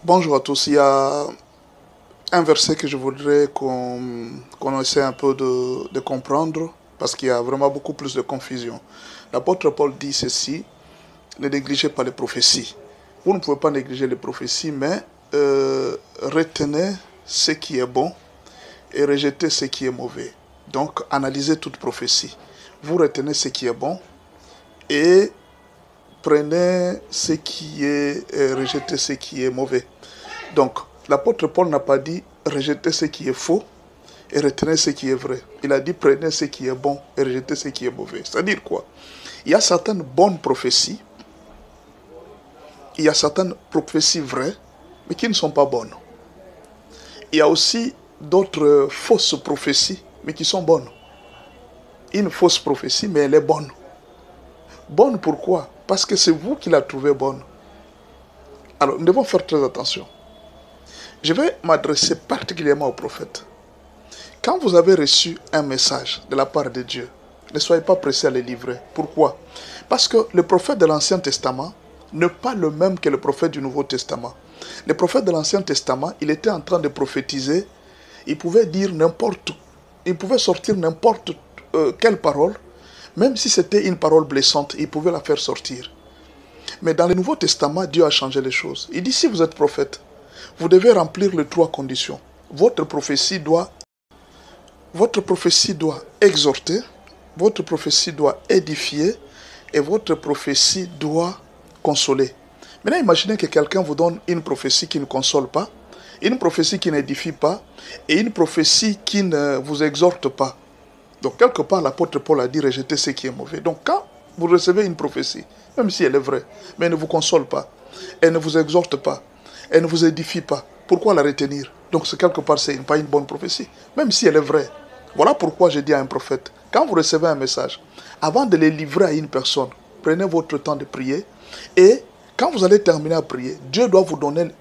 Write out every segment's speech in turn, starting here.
Bonjour à tous. Il y a un verset que je voudrais qu'on essaie un peu de comprendre parce qu'il y a vraiment beaucoup plus de confusion. L'apôtre Paul dit ceci: ne négligez pas les prophéties. Vous ne pouvez pas négliger les prophéties, mais retenez ce qui est bon et rejetez ce qui est mauvais. Donc, analysez toute prophétie. Vous retenez ce qui est bon et prenez ce qui est, rejetez ce qui est mauvais. Donc, l'apôtre Paul n'a pas dit rejetez ce qui est faux et retenez ce qui est vrai. Il a dit prenez ce qui est bon et rejetez ce qui est mauvais. C'est-à-dire quoi? Il y a certaines bonnes prophéties, il y a certaines prophéties vraies, mais qui ne sont pas bonnes. Il y a aussi d'autres fausses prophéties, mais qui sont bonnes. Une fausse prophétie, mais elle est bonne. Bonne pourquoi? Parce que c'est vous qui la trouvez bonne. Alors, nous devons faire très attention. Je vais m'adresser particulièrement aux prophètes. Quand vous avez reçu un message de la part de Dieu, ne soyez pas pressés à le livrer. Pourquoi? Parce que le prophète de l'Ancien Testament n'est pas le même que le prophète du Nouveau Testament. Le prophète de l'Ancien Testament, il était en train de prophétiser. Il pouvait dire n'importe, il pouvait sortir n'importe quelle parole, même si c'était une parole blessante, il pouvait la faire sortir. Mais dans le Nouveau Testament, Dieu a changé les choses. Il dit si vous êtes prophète, vous devez remplir les trois conditions. Votre prophétie doit exhorter, votre prophétie doit édifier et votre prophétie doit consoler. Maintenant, imaginez que quelqu'un vous donne une prophétie qui ne console pas, une prophétie qui n'édifie pas et une prophétie qui ne vous exhorte pas. Donc, quelque part, l'apôtre Paul a dit rejetez ce qui est mauvais. Donc, quand vous recevez une prophétie, même si elle est vraie, mais elle ne vous console pas, elle ne vous exhorte pas, elle ne vous édifie pas, pourquoi la retenir? Donc, quelque part, ce n'est pas une bonne prophétie, même si elle est vraie. Voilà pourquoi je dis à un prophète, quand vous recevez un message, avant de le livrer à une personne, prenez votre temps de prier et quand vous allez terminer à prier, Dieu doit vous donner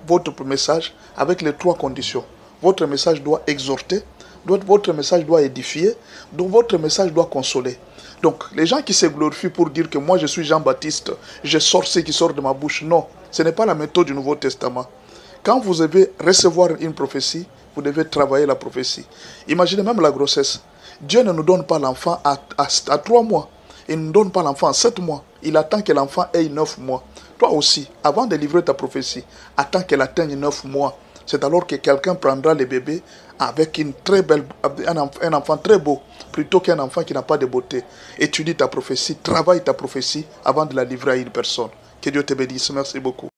votre message avec les trois conditions. Votre message doit exhorter, votre message doit édifier, donc votre message doit consoler. Donc, les gens qui se glorifient pour dire que moi je suis Jean-Baptiste, je sors ce qui sort de ma bouche, non, ce n'est pas la méthode du Nouveau Testament. Quand vous devez recevoir une prophétie, vous devez travailler la prophétie. Imaginez même la grossesse. Dieu ne nous donne pas l'enfant à 3 mois. Il ne nous donne pas l'enfant à 7 mois. Il attend que l'enfant ait 9 mois. Toi aussi, avant de livrer ta prophétie, attends qu'elle atteigne 9 mois. C'est alors que quelqu'un prendra le bébé avec un enfant très beau, plutôt qu'un enfant qui n'a pas de beauté. Étudie ta prophétie, travaille ta prophétie avant de la livrer à une personne. Que Dieu te bénisse. Merci beaucoup.